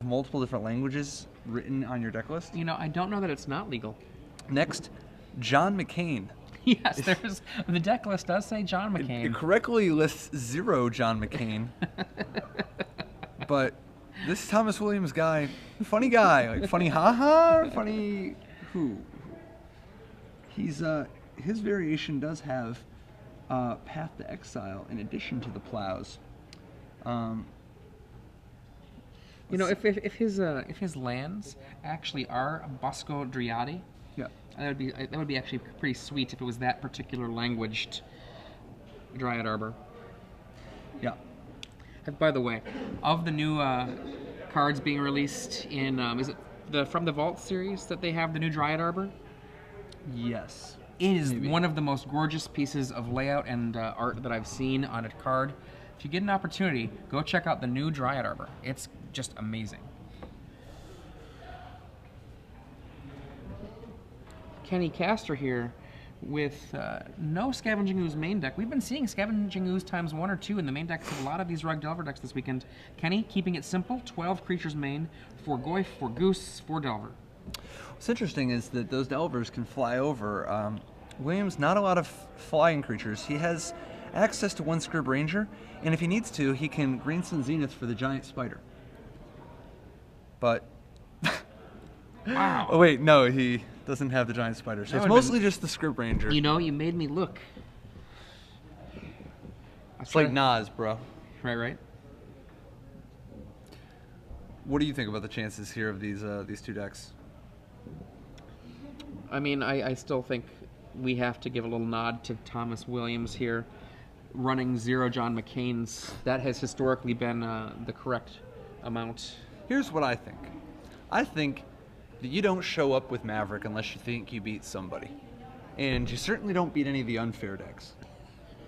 multiple different languages written on your deck list. You know, I don't know that it's not legal. Next, John McCain. Yes, the deck list does say John McCain. It correctly lists 0 John McCain. But this Thomas Williams guy, funny guy. Like, funny haha or funny who? He's his variation does have Path to Exile in addition to the plows. You know, if his lands actually are Bosco Driadi, Yeah. that would be actually pretty sweet if it was that particular languaged Dryad Arbor. Yeah. And by the way, of the new cards being released in, is it the From the Vault series that they have the new Dryad Arbor? Yes. It is one of the most gorgeous pieces of layout and art that I've seen on a card. If you get an opportunity, go check out the new Dryad Arbor. It's just amazing. Kenny Castor here with no Scavenging Ooze main deck. We've been seeing Scavenging Ooze times 1 or 2 in the main decks of a lot of these Rug Delver decks this weekend. Kenny, keeping it simple, 12 creatures main, 4 Goyf, 4 Goose, 4 Delver. What's interesting is that those Delvers can fly over. Williams, not a lot of flying creatures. He has access to 1 Scrib Ranger, and if he needs to, he can Greensun Zenith for the Giant Spider. But... Wow. Oh wait, no, he doesn't have the Giant Spider, so it's mostly just the Scrib Ranger. You know, you made me look. It's like Nas, bro. Right. What do you think about the chances here of these 2 decks? I mean, I still think we have to give a little nod to Thomas Williams here, running 0 John McCain's. That has historically been the correct amount. Here's what I think. I think that you don't show up with Maverick unless you think you beat somebody. And you certainly don't beat any of the unfair decks.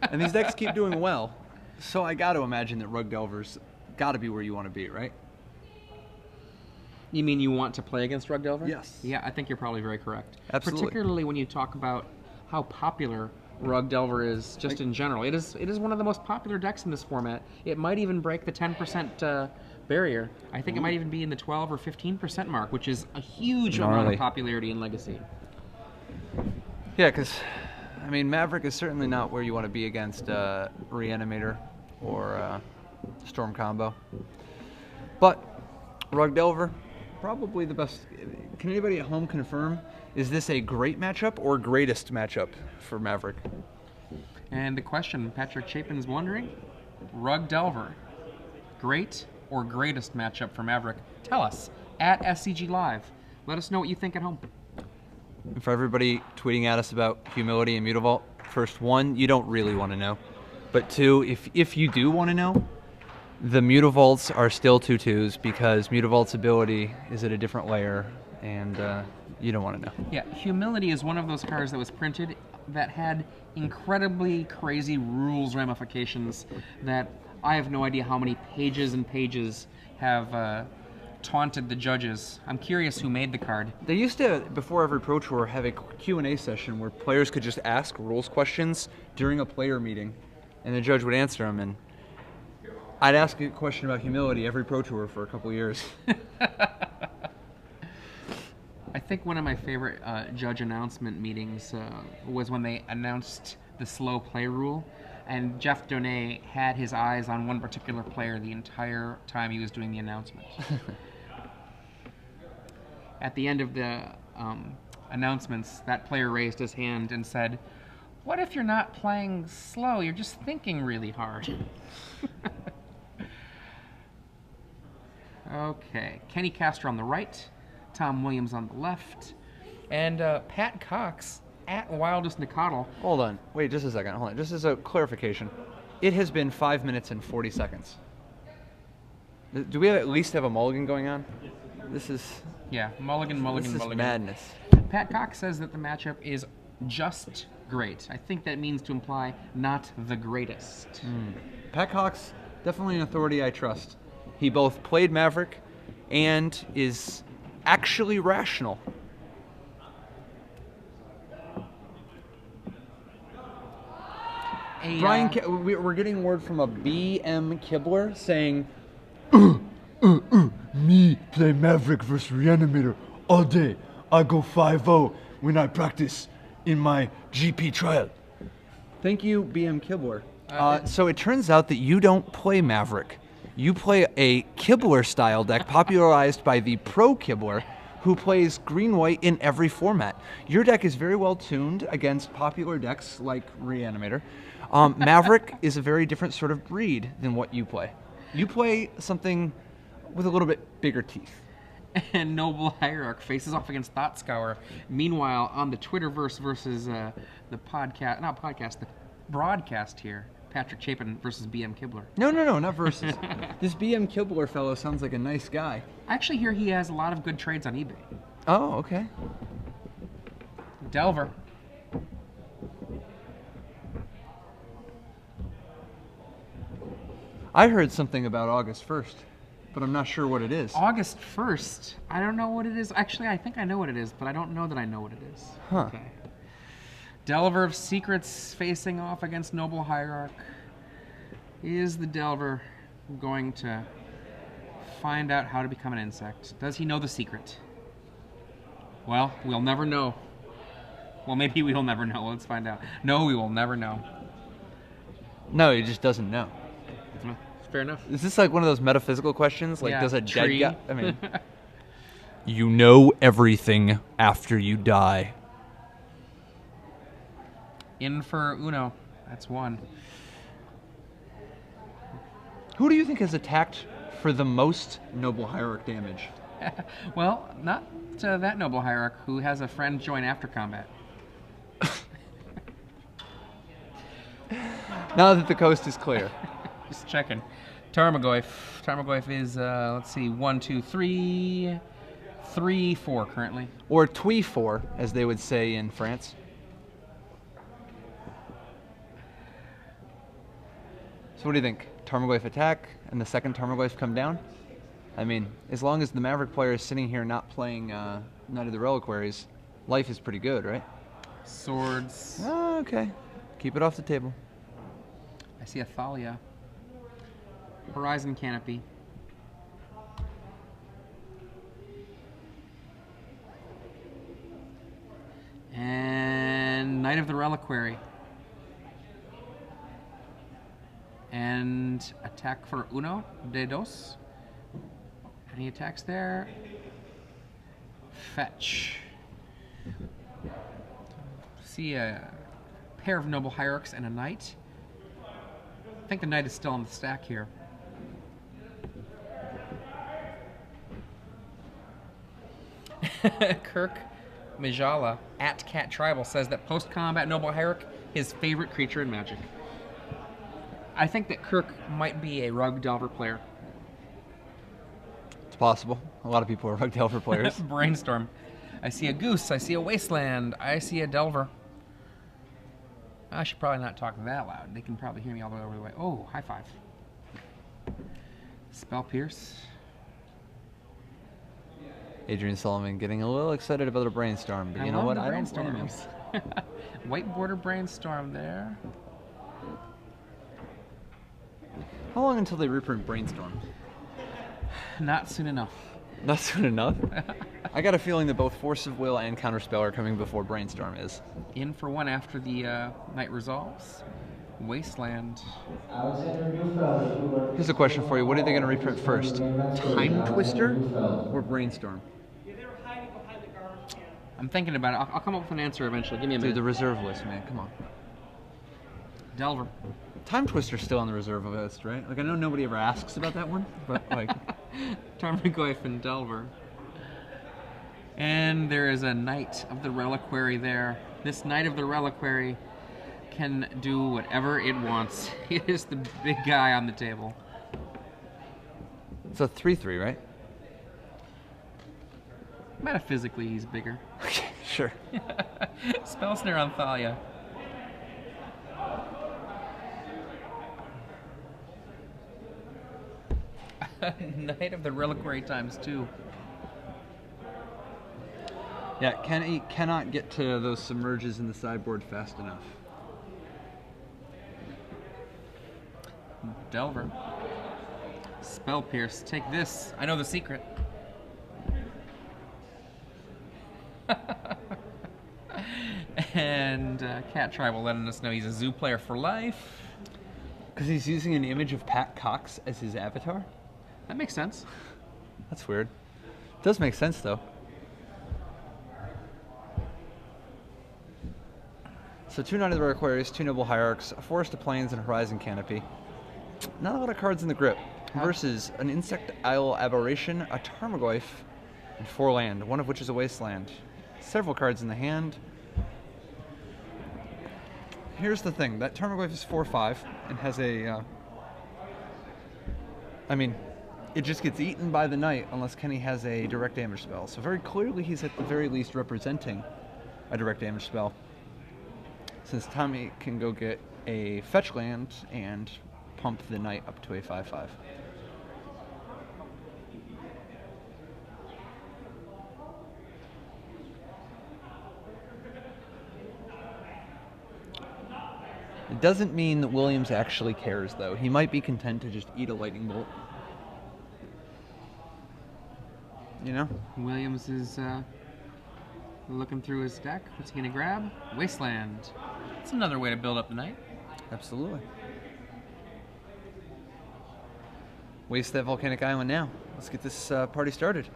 And these decks keep doing well, so I got to imagine that Rug Delver's got to be where you want to be, right? You mean you want to play against Rug Delver? Yes. Yeah, I think you're probably very correct. Absolutely. Particularly when you talk about how popular Rug Delver is just in general. It is one of the most popular decks in this format. It might even break the 10% barrier. I think it might even be in the 12 or 15% mark, which is a huge amount of popularity in Legacy. Yeah, because, I mean, Maverick is certainly not where you want to be against Reanimator or Storm Combo. But Rug Delver, probably the best. Can anybody at home confirm, is this a great matchup or greatest matchup for Maverick? And the question Patrick Chapin's wondering, Rug Delver, great or greatest matchup for Maverick? Tell us at SCG Live. Let us know what you think at home. And for everybody tweeting at us about Humility and Mutavault, first, 1, you don't really want to know. But 2, if you do want to know, the Mutavaults are still 2/2s because Mutavault's ability is at a different layer, and you don't want to know. Yeah, Humility is one of those cards that was printed that had incredibly crazy rules ramifications that I have no idea how many pages and pages have taunted the judges. I'm curious who made the card. They used to, before every Pro Tour, have a Q&A session where players could just ask rules questions during a player meeting, and the judge would answer them. And I'd ask a question about Humility every Pro Tour for a couple years. I think one of my favorite judge announcement meetings was when they announced the slow play rule, and Jeff Donay had his eyes on one particular player the entire time he was doing the announcement. At the end of the announcements, that player raised his hand and said, "What if you're not playing slow? You're just thinking really hard." Okay, Kenny Castor on the right, Tom Williams on the left, and Pat Cox at Wildest Nicodle. Hold on. Wait just a second. Hold on. Just as a clarification. It has been 5 minutes and 40 seconds. Do we at least have a mulligan going on? This is... Yeah, mulligan. This is madness. Pat Cox says that the matchup is just great. I think that means to imply not the greatest. Pat Cox, definitely an authority I trust. He both played Maverick and is actually rational. Brian, we're getting word from a BM Kibler saying, Me play Maverick versus Reanimator all day. I go 5-0 when I practice in my GP trial. Thank you, BM Kibler. So it turns out that you don't play Maverick. You play a Kibler-style deck popularized by the pro Kibler, who plays green-white in every format. Your deck is very well tuned against popular decks like Reanimator. Maverick is a very different sort of breed than what you play. You play something with a little bit bigger teeth. And Noble Hierarch faces off against Thought Scour. Meanwhile, on the Twitterverse versus the broadcast here, Patrick Chapin versus BM Kibler. No, not versus. This BM Kibler fellow sounds like a nice guy. I actually hear he has a lot of good trades on eBay. Oh, okay. Delver. I heard something about August 1st, but I'm not sure what it is. August 1st? I don't know what it is. Actually, I think I know what it is, but I don't know that I know what it is. Huh. Okay. Delver of Secrets facing off against Noble Hierarch. Is the Delver going to find out how to become an insect? Does he know the secret? Well, we'll never know. Well, maybe we'll never know. Let's find out. No, we will never know. No, he just doesn't know. Fair enough. Is this like one of those metaphysical questions? Like, Yeah, does a tree. dead guy... I mean... You know everything after you die. In for Uno. That's one. Who do you think has attacked for the most Noble Hierarch damage? Well, not that Noble Hierarch who has a friend join after combat. Now that the coast is clear. Just checking. Tarmogoyf. Tarmogoyf is, let's see, 1, 2, 3, 3, 4 currently. Or Twee 4, as they would say in France. So what do you think? Tarmogoyf attack and the second Tarmogoyf come down? I mean, as long as the Maverick player is sitting here not playing Knight of the Reliquaries, life is pretty good, right? Swords. Oh, okay. Keep it off the table. I see a Thalia. Horizon Canopy. And Knight of the Reliquary. And attack for uno de dos. Any attacks there? Fetch. See a pair of Noble Hierarchs and a Knight. I think the Knight is still on the stack here. Kirk Majala at Cat Tribal says that post-combat Noble Hierarch, his favorite creature in Magic. I think that Kirk might be a Rug Delver player. It's possible. A lot of people are Rug Delver players. Brainstorm. I see a Goose. I see a Wasteland. I see a Delver. I should probably not talk that loud. They can probably hear me all the way over the way. Oh, high five. Spell Pierce. Adrian Sullivan getting a little excited about a brainstorm, but you know what? I don't blame him. White border Brainstorm there. How long until they reprint Brainstorm? Not soon enough. Not soon enough. I got a feeling that both Force of Will and Counterspell are coming before Brainstorm is. In for one after the Night Resolves. Wasteland. Here's a question for you. What are they going to reprint first? Time Twister or Brainstorm? I'm thinking about it. I'll come up with an answer eventually. Give me a Dude, minute. the reserve list, man. Come on. Delver. Time Twister's still on the reserve list, right? Like, I know nobody ever asks about that one, but, like... Tarmogoyf and Delver. And there is a Knight of the Reliquary there. This Knight of the Reliquary can do whatever it wants. It is the big guy on the table. It's a 3/3, right? Metaphysically, he's bigger. Okay, sure. Spell Snare on Thalia. Knight of the Reliquary ×2. Yeah, he cannot get to those submerges in the sideboard fast enough. Delver. Spell Pierce. Take this. I know the secret. And Cat Tribal letting us know he's a zoo player for life. Because he's using an image of Pat Cox as his avatar? That makes sense. That's weird. Does make sense, though. So 2 Knight of the Reliquaries, 2 Noble Hierarchs, a Forest of Plains, and a Horizon Canopy. Not a lot of cards in the grip. Versus an Insect Isle Aberration, a Tarmogoyf, and 4 land, one of which is a Wasteland. Several cards in the hand. Here's the thing, that Tarmogoyf is 4/5 and has a... I mean, it just gets eaten by the Knight unless Kenny has a direct damage spell. So very clearly he's at the very least representing a direct damage spell. Since Tommy can go get a fetch land and pump the Knight up to a 5/5. It doesn't mean that Williams actually cares, though. He might be content to just eat a lightning bolt. You know? Williams is looking through his deck. What's he gonna grab? Wasteland. That's another way to build up the night. Absolutely. Waste that volcanic island now. Let's get this party started.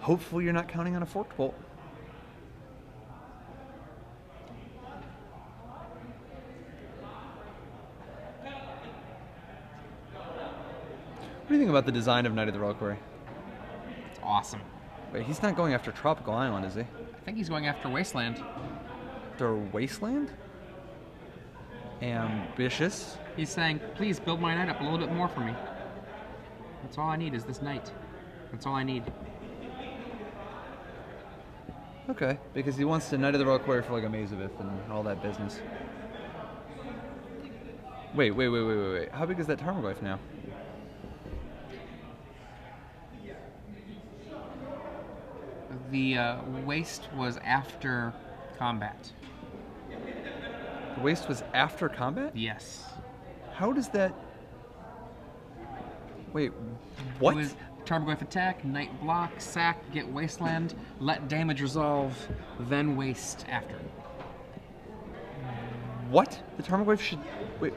Hopefully you're not counting on a forked bolt. What do you think about the design of Knight of the Reliquary? It's awesome. Wait, he's not going after Tropical Island, is he? I think he's going after Wasteland. Their Wasteland? Ambitious. He's saying, please build my knight up a little bit more for me. That's all I need is this knight. That's all I need. Okay, because he wants to Knight of the Reliquary for like a Mazavith and all that business. Wait. How big is that Tarmogoyf now? The waste was after combat. The waste was after combat? Yes. How does that... Wait, what? It was Tarmogoyf attack, knight block, sack, get wasteland, let damage resolve, then waste after. What? The Tarmogoyf should... Wait,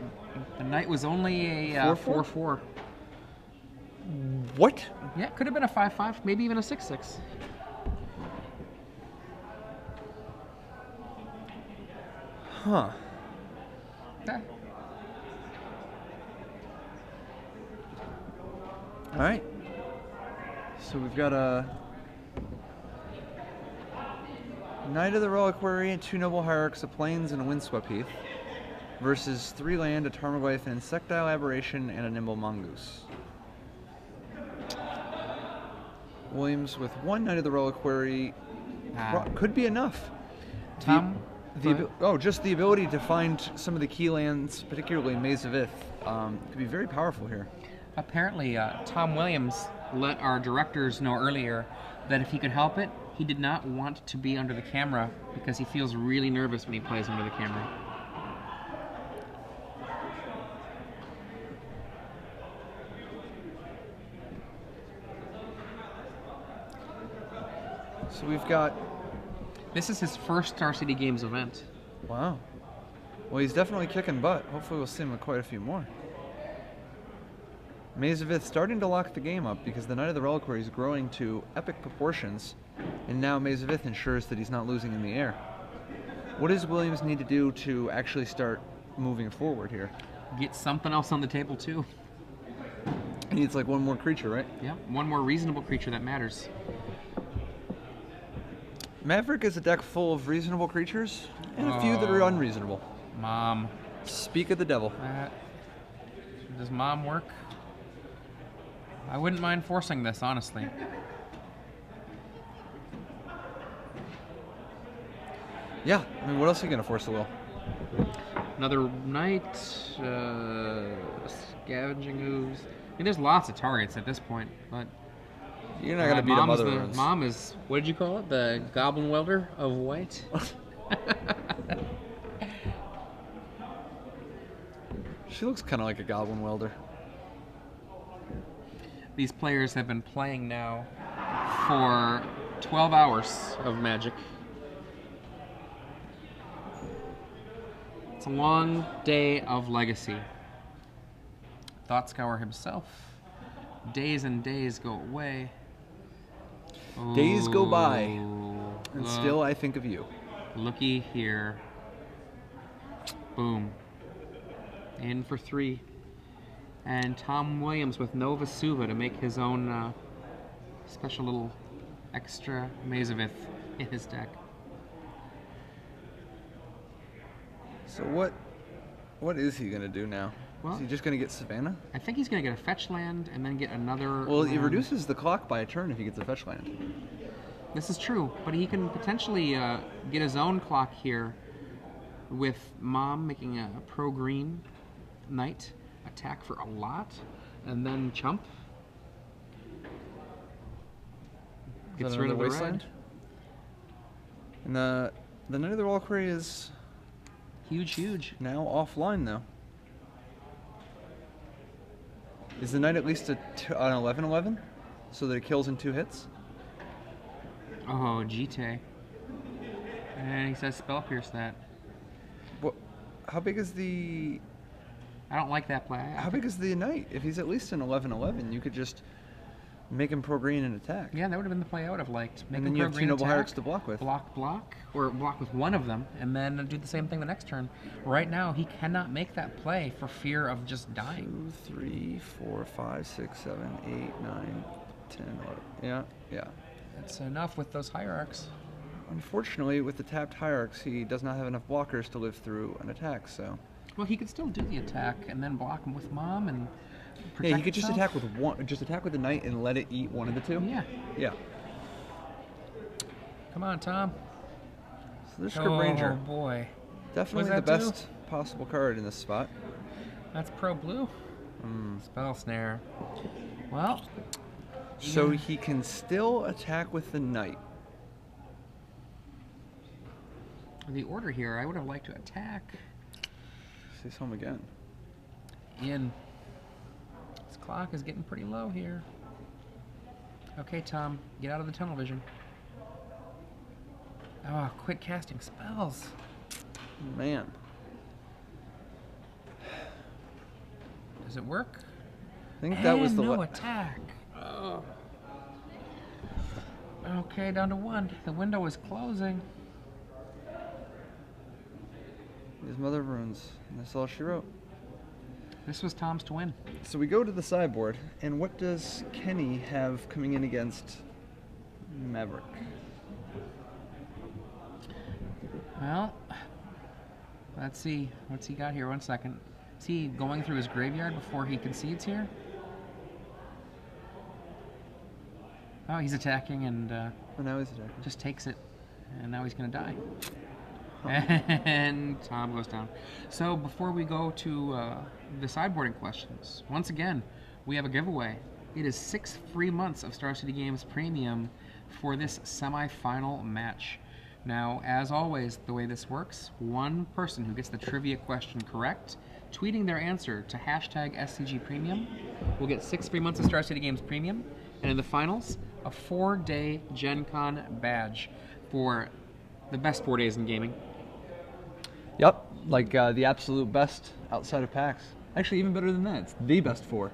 The knight was only a 4/4. what? Yeah, could have been a 5/5, maybe even a 6/6. Huh. Yeah. All right. So we've got a Knight of the Reliquary and 2 Noble Hierarchs, a Plains, and a Windswept Heath versus 3 land, a Tarmogoyf, an Insectile Aberration, and a Nimble Mongoose. Williams with 1 Knight of the Reliquary could be enough. Tom? Just the ability to find some of the key lands, particularly Mazavith, could be very powerful here. Apparently, Tom Williams let our directors know earlier that if he could help it, he did not want to be under the camera because he feels really nervous when he plays under the camera. So we've got... This is his first Star City Games event. Wow. Well, he's definitely kicking butt. Hopefully we'll see him with quite a few more. Mazavith starting to lock the game up because the Knight of the Reliquary is growing to epic proportions, and now Mazavith ensures that he's not losing in the air. What does Williams need to do to actually start moving forward here? Get something else on the table, too. He needs like one more creature, right? Yeah, one more reasonable creature that matters. Maverick is a deck full of reasonable creatures and a few that are unreasonable. Mom. Speak of the devil. Does Mom work? I wouldn't mind forcing this, honestly. Yeah, I mean, what else are you going to force the will? Another knight, scavenging ooze. I mean, there's lots of targets at this point, but... You're not going to beat him other runes. Mom is, what did you call it? The Goblin Welder of white? She looks kind of like a goblin welder. These players have been playing now for 12 hours of Magic. It's a long day of Legacy. Thoughtscour himself. Days and days go away. Days go by, Ooh, and still I think of you. Looky here. Boom. In for 3. And Tom Williams with Nova Suva to make his own special little extra Mazavith in his deck. So what is he gonna do now? Well, Is he just gonna get Savannah? I think he's going to get a fetch land and then get another. Well, it land. reduces the clock by a turn if he gets a fetch land. This is true, but he can potentially get his own clock here with Mom making a pro-green knight attack for a lot, and then Chump gets rid of the red. And the Knight of the Valkyrie is Huge. now offline though. Is the Knight at least an 11/11, so that it kills in 2 hits? Oh, Jite. And he says Spell Pierce that. What? How big is the? I don't like that play. How big is the Knight? If he's at least an 11/11, you could just make him pro-green and attack. Yeah, that would have been the play I would have liked. Make And then him you have 2 pro-green Noble attack, Hierarchs to block with. block, or block with one of them, and then do the same thing the next turn. Right now, he cannot make that play for fear of just dying. 2, 3, 4, 5, 6, 7, 8, 9, 10, 11. Yeah. That's enough with those hierarchs. Unfortunately, with the tapped Hierarchs, he does not have enough blockers to live through an attack, so... Well, he could still do the attack and then block him with Mom and protect Yeah, he could just himself. attack with one. Just attack with the Knight and let it eat one of the 2. Yeah. Yeah. Come on, Tom. So there's Scrib Ranger. Oh, boy. Definitely What the does that best possible card in this spot. That's pro-blue. Spell Snare. Well... So he can still attack with the Knight. The order here, I would have liked to attack Say something again. in. This clock is getting pretty low here. Okay, Tom, get out of the tunnel vision. Oh, quit casting spells. Man. Does it work? I think that was the... no attack. Oh. Okay, down to 1. The window is closing. His Mother of Runes. And that's all she wrote. This was Tom's to win. So we go to the sideboard, and what does Kenny have coming in against Maverick? Well, let's see. What's he got here? 1 second. Is he going through his graveyard before he concedes here? Oh, he's attacking and Oh, now he's attacking. just takes it, and now he's going to die. And Tom goes down. So before we go to the sideboarding questions, once again, we have a giveaway. It is 6 free months of Star City Games Premium for this semifinal match. Now, as always, the way this works, one person who gets the trivia question correct, tweeting their answer to hashtag SCG Premium, will get 6 free months of Star City Games Premium, and in the finals, a 4-day Gen Con badge for the best 4 days in gaming. Yep, like the absolute best outside of PAX. Actually, even better than that. It's the best 4.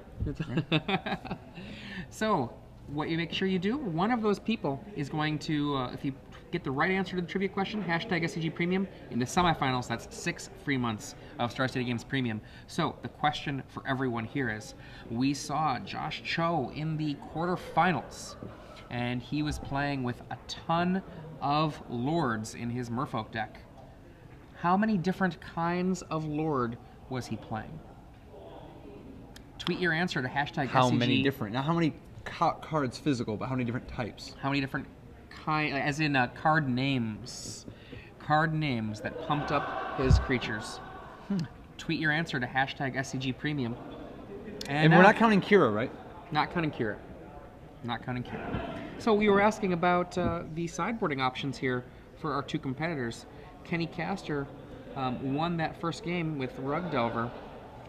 So, what you make sure you do, one of those people is going to, if you get the right answer to the trivia question, hashtag SCG Premium, in the semifinals, that's 6 free months of Star City Games Premium. So, the question for everyone here is, we saw Josh Cho in the quarterfinals, and he was playing with a ton of Lords in his Merfolk deck. How many different kinds of Lord was he playing? Tweet your answer to hashtag How SCG. many different? Now, how many cards physical, but how many different types? How many different as in card names that pumped up his creatures. Tweet your answer to hashtag SCG Premium. And we're not counting Kira, right? Not counting Kira. Not counting Kira. So we were asking about the sideboarding options here for our 2 competitors. Kenny Castor won that first game with Rug Delver.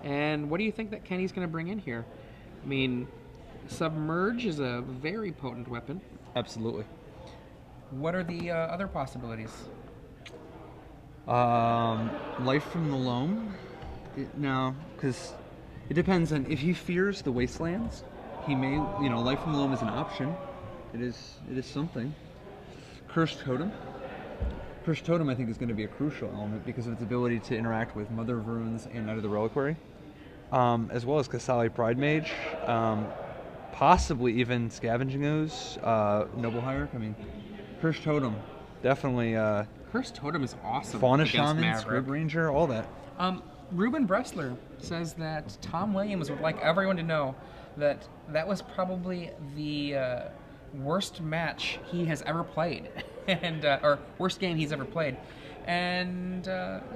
And what do you think that Kenny's going to bring in here? I mean, Submerge is a very potent weapon. Absolutely. What are the other possibilities? Life from the loam? No, because it depends on if he fears the wastelands. He may, Life from the loam is an option. It is something. Cursed totem. Cursed totem, I think, is going to be a crucial element because of its ability to interact with Mother of Runes and Knight of the Reliquary, as well as Kasali Pride Mage, possibly even Scavenging Ooze, Noble Hierarch. I mean, Cursed totem, definitely. Cursed totem is awesome. Fauna against Shaman, Maverick. Squib Ranger, all that. Ruben Bressler says that Tom Williams would like everyone to know that that was probably the worst match he has ever played, and or worst game he's ever played, and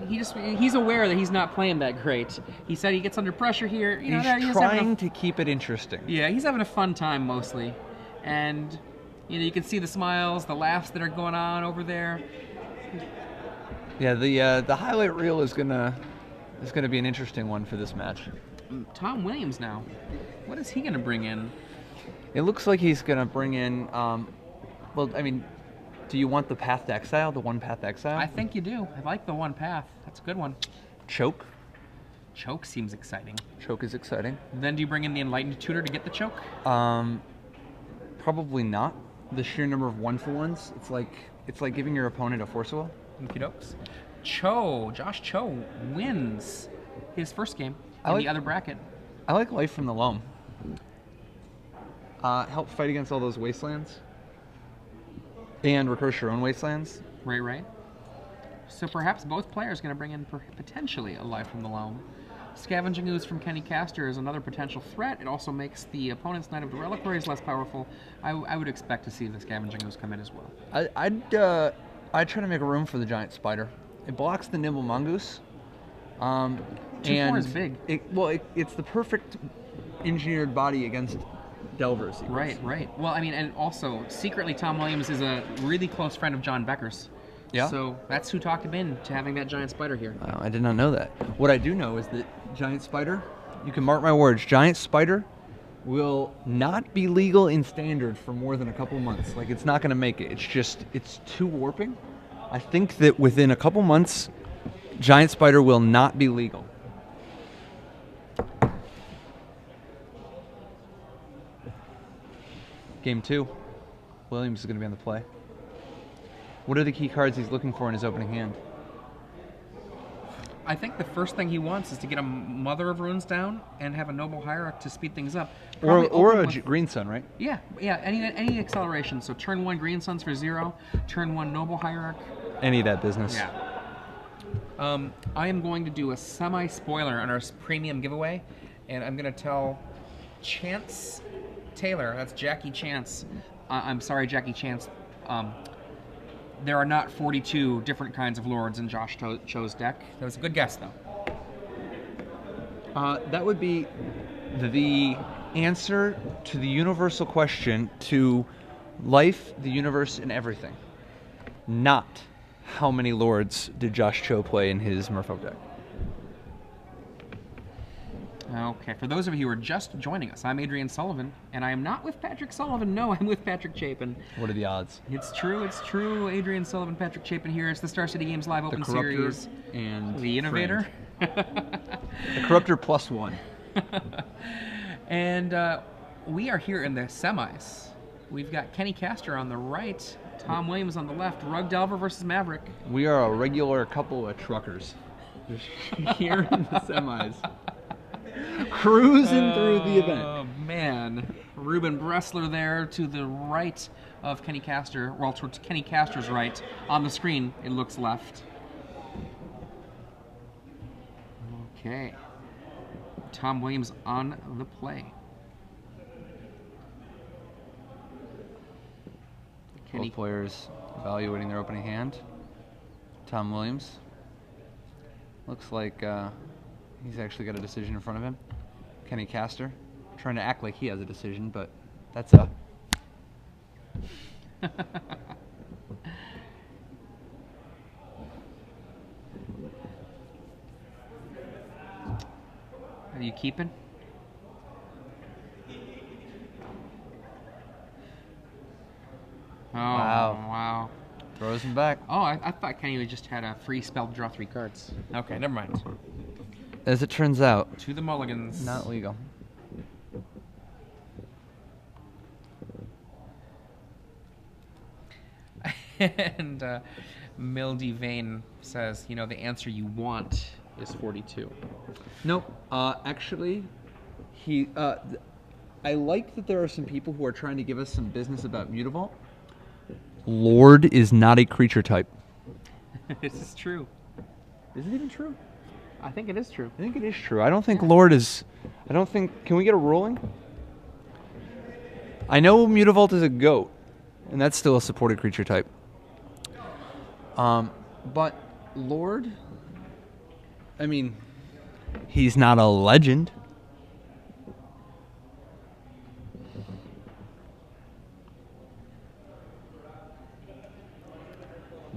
he's aware that he's not playing that great. He said he gets under pressure here. He's trying to keep it interesting. Yeah, he's having a fun time mostly, and you can see the smiles, the laughs that are going on over there. Yeah, the highlight reel is gonna be an interesting one for this match. Tom Williams now, what is he gonna bring in? It looks like he's gonna bring in. Well, I mean, do you want the Path to Exile, the one Path to Exile? I think you do. I like the one path. That's a good one. Choke. Choke seems exciting. Choke is exciting. Then do you bring in the Enlightened Tutor to get the choke? Probably not. The sheer number of 1-for-1s. It's like giving your opponent a Force Will. Okie dokes. Josh Cho wins his first game in the other bracket. I like Life from the Loam. Help fight against all those wastelands. And recurse your own wastelands. Right. So perhaps both players going to bring in potentially a Life from the Loam. Scavenging Ooze from Kenny Castor is another potential threat. It also makes the opponent's Knight of the Reliquaries less powerful. I would expect to see the Scavenging Ooze come in as well. I'd try to make room for the Giant Spider. It blocks the Nimble Mongoose. 2/4 is big. It's the perfect engineered body against Delvers. Right. Well, I mean, and also, secretly, Tom Williams is a really close friend of John Becker's. Yeah. So that's who talked him into having that Giant Spider here. I did not know that. What I do know is that Giant Spider, you can mark my words, Giant Spider will not be legal in Standard for more than a couple months. Like, it's not going to make it. It's too warping. I think that within a couple months, Giant Spider will not be legal. Game 2. Williams is going to be on the play. What are the key cards he's looking for in his opening hand? I think the first thing he wants is to get a Mother of Runes down and have a Noble Hierarch to speed things up. Or a Green Sun, right? Yeah. Any acceleration. So turn 1 Green Suns for 0, turn 1 Noble Hierarch. Any of that business. Yeah. I am going to do a semi-spoiler on our premium giveaway, and I'm going to tell Chance Taylor, that's Jackie Chance. I'm sorry, Jackie Chance. There are not 42 different kinds of lords in Josh Cho's deck. That was a good guess, though. That would be the answer to the universal question to life, the universe, and everything. Not how many lords did Josh Cho play in his Merfolk deck. Okay, for those of you who are just joining us, I'm Adrian Sullivan, and I am not with Patrick Sullivan. No, I'm with Patrick Chapin. What are the odds? It's true. Adrian Sullivan, Patrick Chapin here. It's the Star City Games Live Open Series. And the Innovator. The Corruptor +1. And we are here in the semis. We've got Kenny Castor on the right, Tom Williams on the left, Rug Delver versus Maverick. We are a regular couple of truckers here in the semis. Cruising through the event. Oh, man. Ruben Bressler there to the right of Kenny Castor. Well, towards Kenny Castor's right. On the screen, it looks left. Okay. Tom Williams on the play. Both players evaluating their opening hand. Tom Williams. Looks like he's actually got a decision in front of him. Kenny Castor trying to act like he has a decision, but that's a... Are you keeping? Wow. Wow. Throws him back. Oh, I thought Kenny just had a free spell to draw 3 cards. Okay, never mind. As it turns out, To the mulligans. not legal. And Mildy Vane says, you know, the answer you want is 42. Nope. Actually, I like that there are some people who are trying to give us some business about Mutavault. Lord is not a creature type. This is true. Is it even true? I think it is true. I think it is true. I don't think Lord is... I don't think... Can we get a ruling? I know Mutavault is a goat, and that's still a supported creature type. But Lord... I mean, he's not a legend.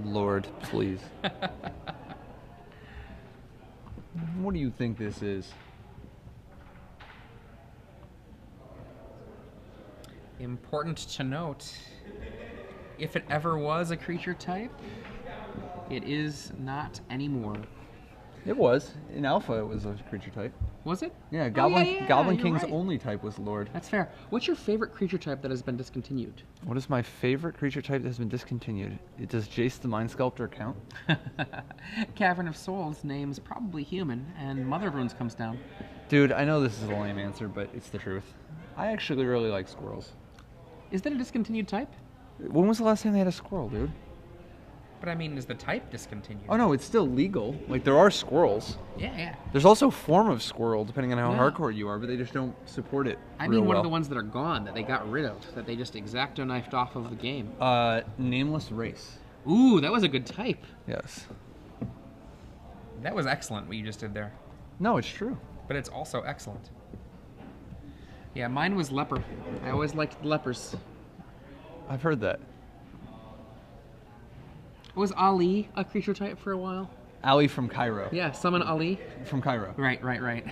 Lord, please. What do you think this is? Important to note, if it ever was a creature type, it is not anymore. It was. In Alpha, it was a creature type. Was it? Yeah, Oh, yeah, Goblin you're King's right. only type was Lord. That's fair. What's your favorite creature type that has been discontinued? What is my favorite creature type that has been discontinued? Does Jace the Mind Sculptor count? Cavern of Souls name's probably human, and Mother of Runes comes down. Dude, I know this is a lame answer, but it's the truth. I actually really like squirrels. Is that a discontinued type? When was the last time they had a squirrel, dude? But I mean, is the type discontinued? Oh no, it's still legal. Like, there are squirrels. Yeah. There's also a form of squirrel, depending on how Yeah. hardcore you are, but they just don't support it I real mean, one well. of the ones that are gone, that they got rid of, that they just exacto-knifed off of the game. Nameless Race. Ooh, that was a good type. Yes. That was excellent, what you just did there. No, it's true. But it's also excellent. Yeah, mine was leper. I always liked lepers. I've heard that. Was Ali a creature type for a while? Ali from Cairo. Yeah, summon Ali. From Cairo. Right.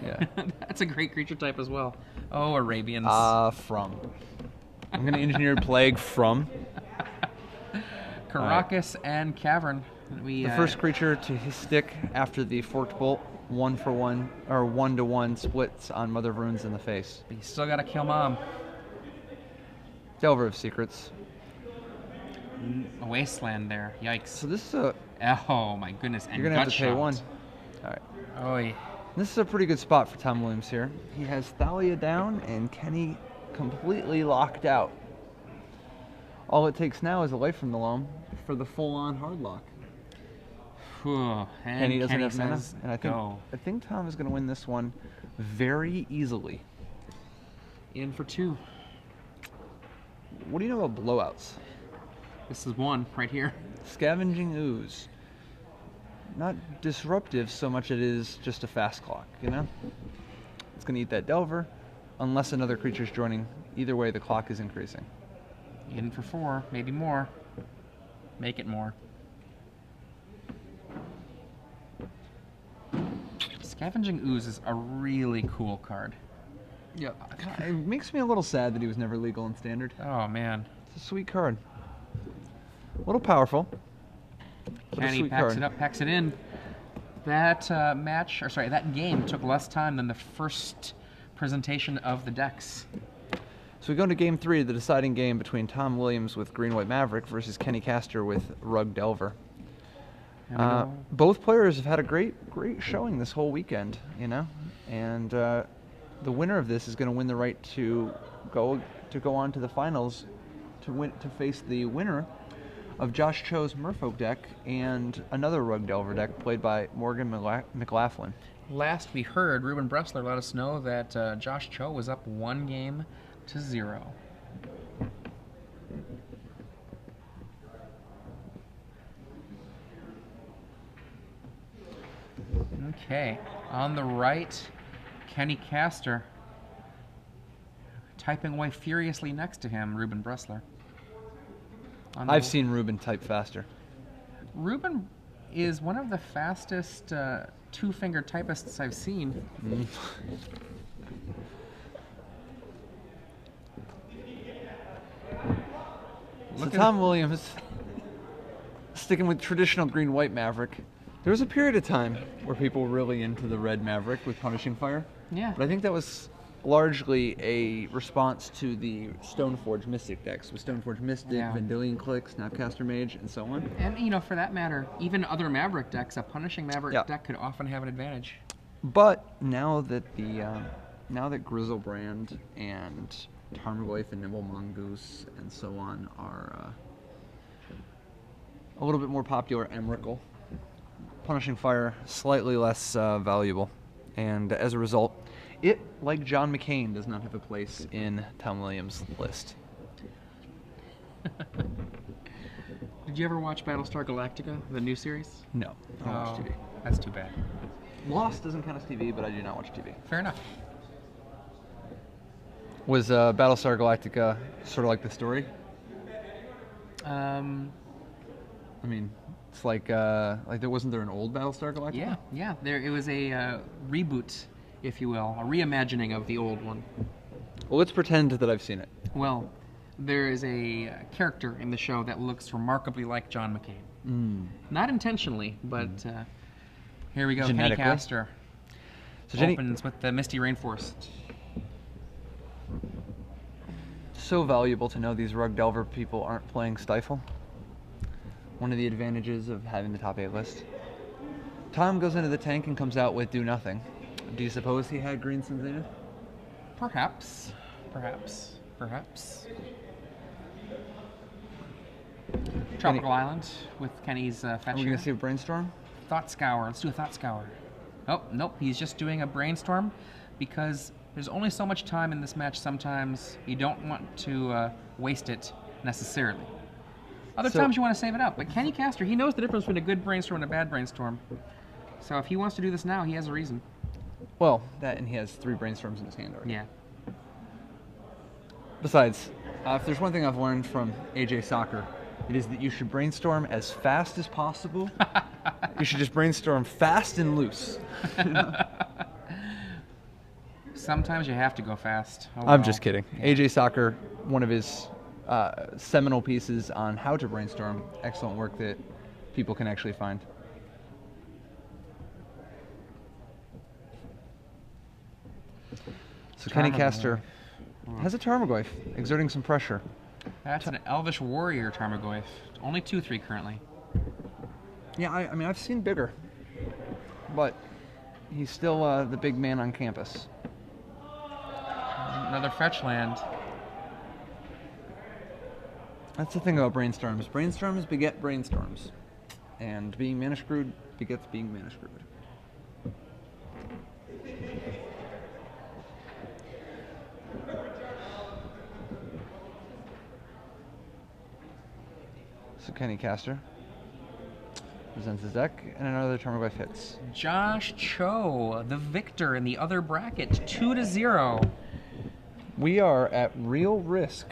Yeah. That's a great creature type as well. Oh, Arabians. From. I'm going to engineer Plague from. Caracas and Cavern. We, The first creature to his stick after the Forked Bolt, 1-for-1, or 1-to-1 splits on Mother of Runes in the face. But you still gotta kill Mom. Delver of Secrets. A wasteland there. Yikes. So this is a... Oh my goodness. And You're going to have to pay Gutshot. 1. All right. Oy. This is a pretty good spot for Tom Williams here. He has Thalia down and Kenny completely locked out. All it takes now is a Life from the Loam for the full-on hard lock. Whew. And Kenny doesn't Kenny have mana, says, and I think Tom is going to win this one very easily. In for 2. What do you know about blowouts? This is 1 right here. Scavenging Ooze. Not disruptive so much it is just a fast clock, you know? It's going to eat that Delver, unless another creature's joining. Either way, the clock is increasing. In for 4, maybe more. Make it more. Scavenging Ooze is a really cool card. Yeah, it makes me a little sad that he was never legal in Standard. Oh man. It's a sweet card. A little powerful. But a Kenny sweet packs card. it up, packs it in. That that game took less time than the first presentation of the decks. So we go into Game 3, the deciding game between Tom Williams with Green White Maverick versus Kenny Castor with Rug Delver. Both players have had a great showing this whole weekend, you know, and the winner of this is going to win the right to go on to the finals to face the winner of Josh Cho's Merfolk deck and another Rug Delver deck played by Morgan McLaughlin. Last we heard, Ruben Bressler let us know that Josh Cho was up 1-0. Okay, on the right, Kenny Castor. Typing away furiously next to him, Ruben Bressler. I've seen Ruben type faster. Ruben is one of the fastest two-finger typists I've seen. So Tom Williams, sticking with traditional green-white Maverick. There was a period of time where people were really into the red Maverick with Punishing Fire. Yeah. But I think that was largely a response to the Stoneforge Mystic decks, with Stoneforge Mystic, Yeah. Vendilion Click, Snapcaster Mage, and so on. And, you know, for that matter, even other Maverick decks, a Punishing Maverick Yeah. deck could often have an advantage. But now that Grizzlebrand and Tarmogoyf and Nimble Mongoose and so on are a little bit more popular, Emrakul, Punishing Fire slightly less valuable, and as a result, it, like John McCain, does not have a place in Tom Williams' list. Did you ever watch Battlestar Galactica, the new series? No, I don't watch TV. That's too bad. Lost doesn't count as TV, but I do not watch TV. Fair enough. Was Battlestar Galactica sort of like the story? I mean, it's like there wasn't there an old Battlestar Galactica? Yeah. It was a reboot, if you will, a reimagining of the old one. Well, let's pretend that I've seen it. Well, there is a character in the show that looks remarkably like John McCain. Not intentionally, but here we go. Kenny Genetically. Castor So Jenny, opens with the Misty Rainforest. so valuable to know these Rug Delver people aren't playing Stifle. One of the advantages of having the top 8 list. Tom goes into the tank and comes out with Do Nothing. Do you suppose he had Green Sun Zenith? Perhaps. Tropical Island with Kenny's fetch. Are we here. going to see a Brainstorm? Thought Scour. Let's do a Thought Scour. Oh, nope. He's just doing a Brainstorm because there's only so much time in this match sometimes. You don't want to waste it necessarily. Other So- times you want to save it up. But Kenny Castor, he knows the difference between a good Brainstorm and a bad Brainstorm. So if he wants to do this now, he has a reason. Well, that and he has 3 Brainstorms in his hand already. Yeah. Besides, if there's one thing I've learned from AJ Soccer, it is that you should brainstorm as fast as possible. You should just brainstorm fast and loose. Sometimes you have to go fast. Oh, I'm well. just kidding. AJ Soccer, one of his seminal pieces on how to brainstorm, excellent work that people can actually find. So Kenny Castor has a Tarmogoyf, exerting some pressure. That's an Elvish Warrior Tarmogoyf. Only 2/3 currently. Yeah, I mean, I've seen bigger, but he's still the big man on campus. Another fetch land. That's the thing about brainstorms. Brainstorms beget brainstorms, and being mana screwed begets being mana screwed. So Kenny Castor presents his deck, and another Tarmogoyf hits. Josh Cho, the victor in the other bracket, 2-0. We are at real risk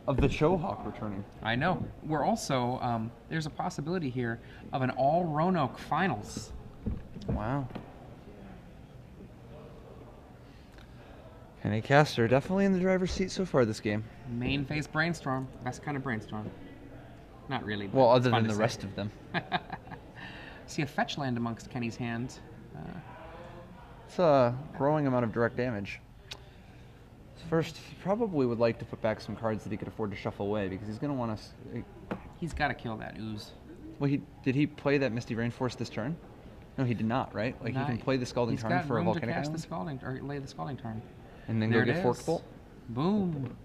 of the Chohawk returning. I know. We're also, there's a possibility here of an all Roanoke finals. Wow. Kenny Castor definitely in the driver's seat so far this game. Main phase brainstorm. Best kind of brainstorm. Not really. but Well, it's other fun than to the say. rest of them. See a fetch land amongst Kenny's hands. It's a growing amount of direct damage. First, he probably would like to put back some cards that he could afford to shuffle away because he's going to want to. He's got to kill that ooze. Well, did he play that Misty Rainforest this turn? No, he did not, right? Like he can play the Scalding He's Tarn got for a room volcanic to cast island, the scalding or lay the scalding tarn. and then There go it get Forked is. Bolt. Boom.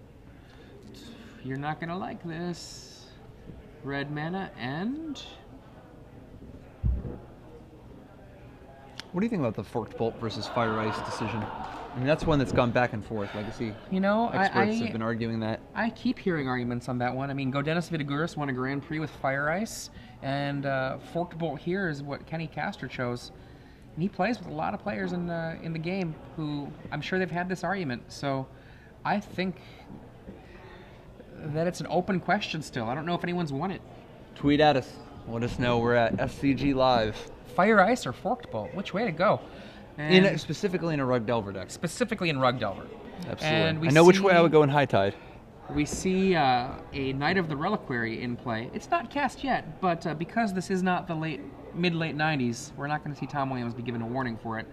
You're not gonna like this. Red mana and What do you think about the Forked Bolt versus Fire Ice decision? I mean, that's one that's gone back and forth. Legacy you know experts have been arguing that. I keep hearing arguments on that one. I mean, Godenis Vidaguris won a Grand Prix with Fire Ice, and Forked Bolt here is what Kenny Castor chose. And he plays with a lot of players in the game who I'm sure they've had this argument. So I think that it's an open question still. I don't know if anyone's won it. Tweet at us. Let us know. We're at SCG Live. Fire Ice or Forked Bolt? Which way to go? And Specifically in a Rug Delver deck. specifically in Rug Delver. Absolutely. And we I know which way I see- would go in High Tide. we see a Knight of the Reliquary in play. It's not cast yet, but because this is not the mid-late 90s, we're not going to see Tom Williams be given a warning for it.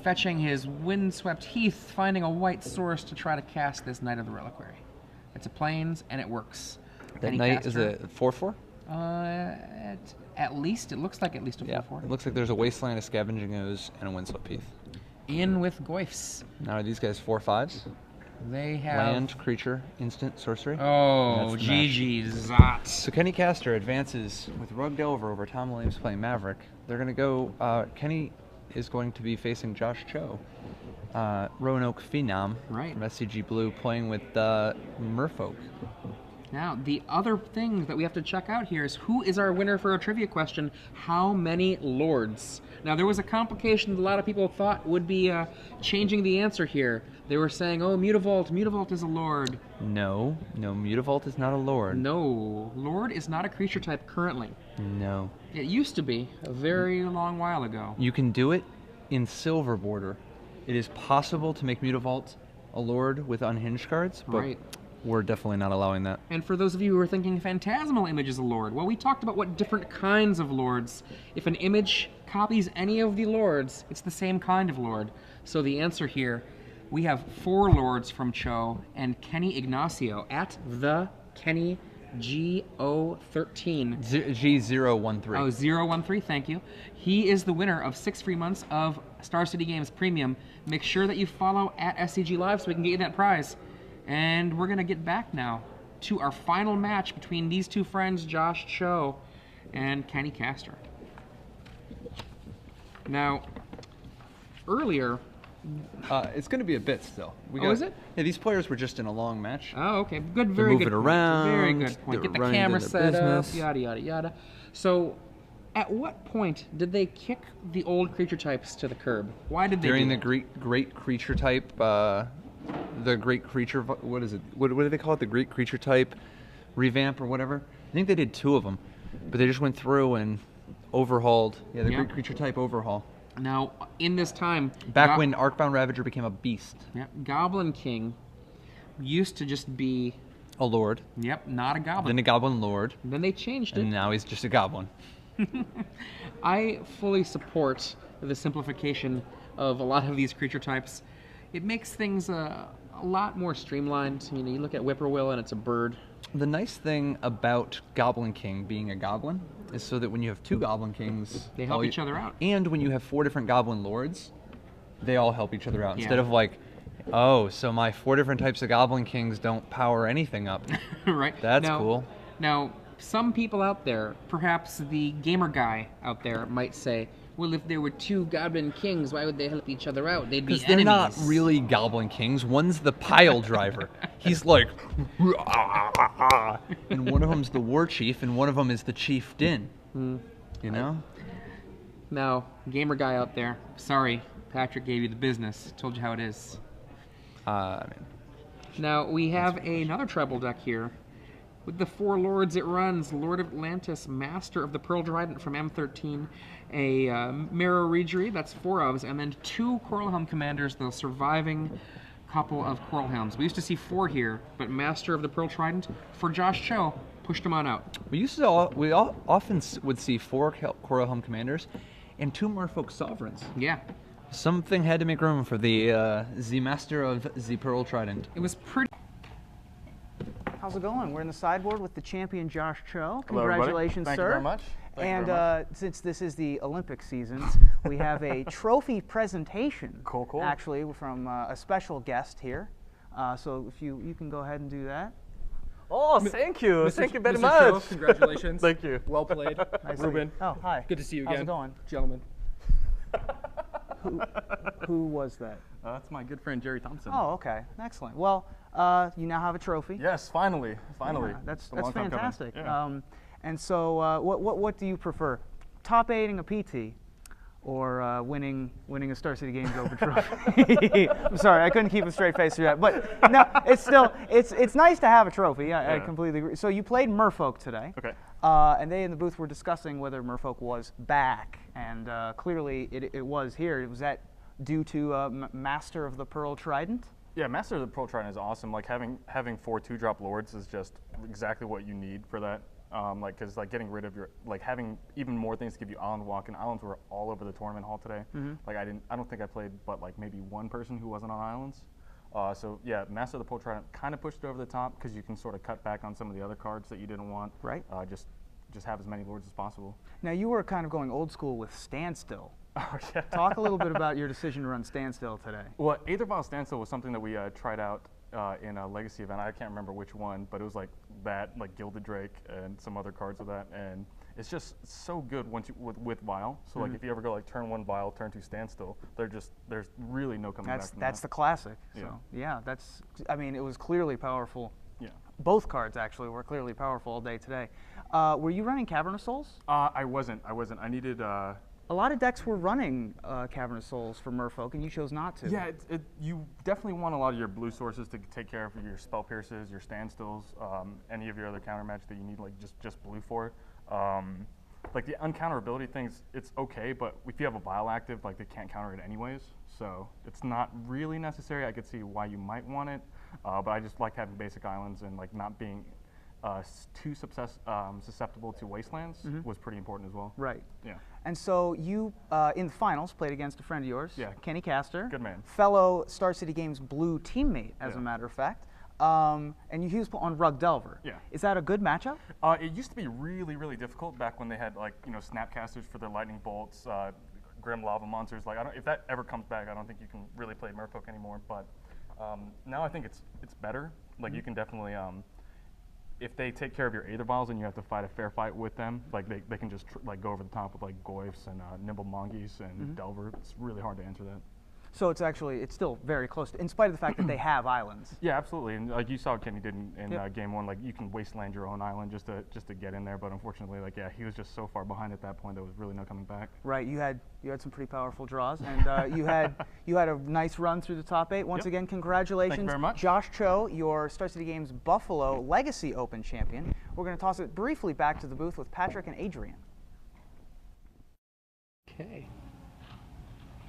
Fetching his Windswept Heath, finding a white source to try to cast this Knight of the Reliquary. It's a plains, and it works. That Knight is a 4/4? At least, it looks like at least a 4/4. It looks like there's a Wasteland, a Scavenging Ooze, and a Windswept Heath. In with Goyfs. Now are these guys 4/5s? They have... Land, creature, instant, sorcery. Oh, GG Zot. So Kenny Castor advances with Rug Delver over Tom Williams playing Maverick. They're going to go... Kenny is going to be facing Josh Cho. Roanoke Phenom Right. from SCG Blue playing with Merfolk. Now, the other thing that we have to check out here is who is our winner for a trivia question? How many lords? Now, there was a complication that a lot of people thought would be changing the answer here. They were saying, oh, Mutavault. Mutavault is a lord. No, Mutavault is not a lord. No, lord is not a creature type currently. No. It used to be a very long while ago. You can do it in Silver Border. It is possible to make Mutavault a lord with unhinged cards, but Right. we're definitely not allowing that. And for those of you who are thinking Phantasmal Image is a lord, well, we talked about what different kinds of lords. If an image copies any of the lords, it's the same kind of lord. So the answer here, we have 4 lords from Cho and Kenny Ignacio at the Kenny G013. G013. Oh, 013, thank you. He is the winner of 6 free months of Star City Games Premium. Make sure that you follow at SCG Live so we can get you that prize. And we're going to get back now to our final match between these two friends, Josh Cho and Kenny Castor. Now, earlier... It's going to be a bit still. Is it? Yeah, these players were just in a long match. Oh, okay. Good, very good moving point. around, Very good point. they're Get the running camera their set up, business. yada, yada, yada. So, at what point did they kick the old creature types to the curb? Why did they During do the that? great creature type, the great creature, what is it? What do they call it? The great creature type revamp or whatever? I think they did 2 of them, but they just went through and overhauled. Yeah, the Yeah. great creature type overhaul. Now, in this time... Back when Arcbound Ravager became a beast. Yeah, Goblin King used to just be... A lord. Yep, not a goblin. Then a goblin lord. Then they changed it. And now he's just a goblin. I fully support the simplification of a lot of these creature types. It makes things a lot more streamlined. You know, you look at Whippoorwill and it's a bird. The nice thing about Goblin King being a goblin is so that when you have 2 Goblin Kings... They help each other out. And when you have 4 different Goblin Lords, they all help each other out. Yeah. Instead of like, oh, so my 4 different types of Goblin Kings don't power anything up. Right. That's Now- cool. Now, some people out there, perhaps the gamer guy out there, might say, well, if there were 2 Goblin Kings, why would they help each other out? They'd be Because enemies. they're not really Goblin Kings. One's the pile driver. He's like, and one of them's the war chief, and one of them is the chieftain. You know? Now, gamer guy out there, sorry, Patrick gave you the business. Told you how it is. I mean, Now, we have another treble deck here. With the 4 lords it runs, Lord of Atlantis, Master of the Pearl Trident from M13, a Marrow Regery, that's 4 ofs, and then 2 Coral Helm Commanders, the surviving couple of Coral Helms. We used to see 4 here, but Master of the Pearl Trident, for Josh Cho, pushed him on out. we often would see 4 Coral Helm Commanders and 2 Merfolk Sovereigns. Yeah, Something had to make room for the Master of the Pearl Trident. it was pretty... How's it going? We're in the sideboard with the champion Josh Cho. Hello, everybody. Congratulations, Thank sir. you very much. Thank you And very since this is the Olympic seasons, we have a trophy presentation. Cool, cool. Actually, from a special guest here. So if you can go ahead and do that. Oh, thank you. Thank you very Mr. much. Cho, congratulations. Thank you. Well played. Nice Ruben, Oh, hi. good to see you How's again. it going? Gentlemen. Who was that? That's my good friend Jerry Thompson. Oh, okay. Excellent. Well, you now have a trophy. Yes, finally. Finally. Yeah, that's It's a long time coming. fantastic. Yeah. And so, what do you prefer? Top 8ing a PT, or winning a Star City Games Open trophy? I'm sorry, I couldn't keep a straight face through that. But no, it's still it's nice to have a trophy. I Yeah. completely agree. So you played Merfolk today. Okay. And they in the booth were discussing whether Merfolk was back, and clearly it was here. Was that due to Master of the Pearl Trident? Yeah, Master of the Pro Trident is awesome. Like having 4 2-drop lords is just exactly what you need for that. Like, cause like getting rid of your, like having even more things to give you island walk, and islands were all over the tournament hall today. Like I don't think I played but like maybe one person who wasn't on islands. So yeah, Master of the Pro Trident kind of pushed it over the top because you can sort of cut back on some of the other cards that you didn't want. Right. Just have as many lords as possible. Now you were kind of going old school with Standstill. Oh yeah. Talk a little bit about your decision to run Standstill today. Well, Aether Vial Standstill was something that we tried out in a Legacy event. I can't remember which one, but it was like that, like Gilded Drake and some other cards with that, and it's just so good once you with Vial. So like if you ever go like turn 1 Vial, turn 2 Standstill, there's really no coming back from That's that. the classic. Yeah. So yeah, that's. I mean, it was clearly powerful. Yeah. Both cards actually were clearly powerful all day today. Were you running Cavern of Souls? I wasn't. I needed. A lot of decks were running Cavern of Souls for Merfolk, and you chose not to. Yeah, you definitely want a lot of your blue sources to take care of your Spell Pierces, your Standstills, any of your other counter magic that you need like just blue for. Like the uncounterability things, it's okay, but if you have a Vial active, like they can't counter it anyways, so it's not really necessary. I could see why you might want it, but I just like having basic islands and like not being too susceptible to wastelands was pretty important as well. Right. Yeah. And so you, in the finals, played against a friend of yours, Yeah. Kenny Castor. Good man. Fellow Star City Games blue teammate, as Yeah. a matter of fact. And he was on Rug Delver. Yeah. Is that a good matchup? It used to be really, really difficult back when they had like Snapcasters for their lightning bolts, Grim Lava Monsters. Like if that ever comes back, I don't think you can really play Merfolk anymore. But now I think it's better. Like you can definitely, if they take care of your Aether Vials and you have to fight a fair fight with them, like they can just like go over the top with like Goyfs and Nimble Mongoose and Delver. It's really hard to answer that. So it's still very close, in spite of the fact that they have islands. Yeah, absolutely. And like you saw Kenny did in Yep. game 1, like you can wasteland your own island just to get in there. But unfortunately, like he was just so far behind at that point there was really no coming back. Right. You had some pretty powerful draws, and you had a nice run through the top 8. Once Yep. again, congratulations, Thank you very much. Josh Cho, your Star City Games Buffalo Legacy Open champion. We're going to toss it briefly back to the booth with Patrick and Adrian. Okay.